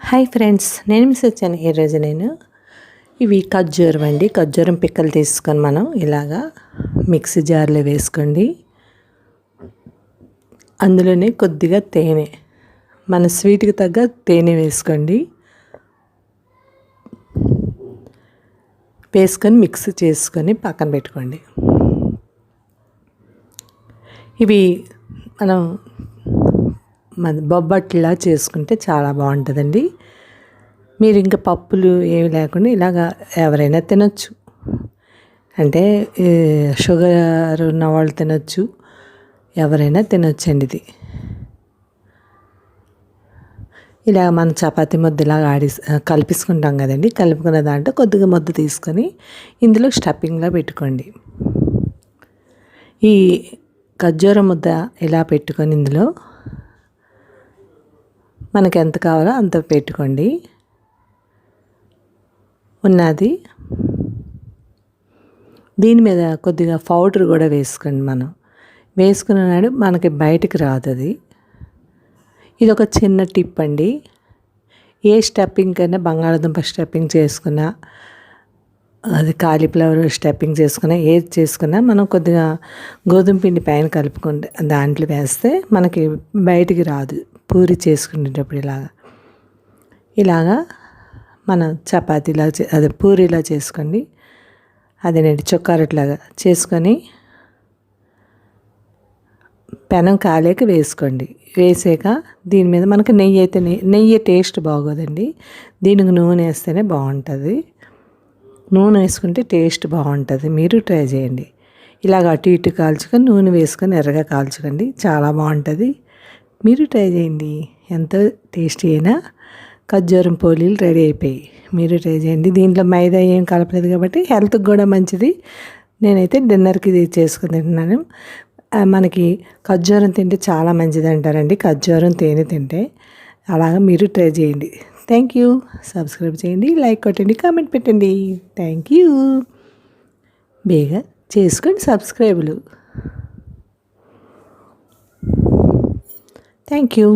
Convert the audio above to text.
Hi friends, నేను miss వచ్చాను. ఈరోజు నేను ఇవి ఖర్జూరం అండి. ఖర్జూరం పిక్కలు తీసుకొని మనం ఇలాగా మిక్సీ జార్లో వేసుకోండి. అందులోనే కొద్దిగా తేనె, మన స్వీట్కి తగ్గ తేనె వేసుకోండి. వేసుకొని మిక్స్ చేసుకొని పక్కన పెట్టుకోండి. ఇవి మనం బొబ్బట్లా చేసుకుంటే చాలా బాగుంటుందండి. మీరు ఇంకా పప్పులు ఏమి లేకుండా ఇలాగా ఎవరైనా తినొచ్చు. అంటే షుగర్ ఉన్న వాళ్ళు తినొచ్చు, ఎవరైనా తినొచ్చండి. ఇది ఇలా మన చపాతీ ముద్దలాగా కలిపిసుకుంటాం కదండి. కలుపుకున్న దాంట్లో కొద్దిగా ముద్ద తీసుకొని ఇందులో స్టఫింగ్లా పెట్టుకోండి. ఈ ఖర్జూరం ముద్ద ఇలా పెట్టుకొని ఇందులో మనకి ఎంత కావాలో అంత పెట్టుకోండి. ఉన్నది దీని మీద కొద్దిగా పౌడర్ కూడా వేసుకోండి. మనం వేసుకున్నాడు మనకి బయటికి రాదు అది. ఇది ఒక చిన్న టిప్ అండి. ఏ స్టఫింగ్ కన్నా బంగాళాదుంప స్టఫింగ్ చేసుకున్నా, అది కాలీఫ్లవర్ స్టఫింగ్ చేసుకున్నా, ఏది చేసుకున్నా మనం కొద్దిగా గోధుమ పిండి పైన కలుపుకుంటే దాంట్లో వేస్తే మనకి బయటికి రాదు. పూరి చేసుకునేటప్పుడు ఇలాగా మనం చపాతీలా అదే పూరిలా చేసుకోండి. అదేనండి చొక్కారట్లాగా చేసుకొని పెనం కాలేక వేసుకోండి. వేసాక దీని మీద మనకి నెయ్యి అయితే నెయ్యి టేస్ట్ బాగోదండి. దీనికి నూనె వేస్తేనే బాగుంటుంది. నూనె వేసుకుంటే టేస్ట్ బాగుంటుంది. మీరు ట్రై చేయండి. ఇలాగ అటు ఇటు కాల్చుకొని నూనె వేసుకొని ఎర్రగా కాల్చుకోండి, చాలా బాగుంటుంది. మీరు ట్రై చేయండి. ఎంతో టేస్టీ అయినా ఖర్జూరం పోలీలు రెడీ అయిపోయి. మీరు ట్రై చేయండి. దీంట్లో మైదా ఏం కలపలేదు కాబట్టి హెల్త్కి కూడా మంచిది. నేనైతే డిన్నర్కి ఇది చేసుకుని తింటున్నాను. మనకి ఖర్జూరం తింటే చాలా మంచిది అంటారండి, ఖర్జూరం తేనె తింటే. అలాగా మీరు ట్రై చేయండి. Thank you. సబ్స్క్రైబ్ చేయండి, లైక్ కొట్టండి, కామెంట్ పెట్టండి. Thank you. బేగా చేసుకోండి సబ్స్క్రైబులు. Thank you.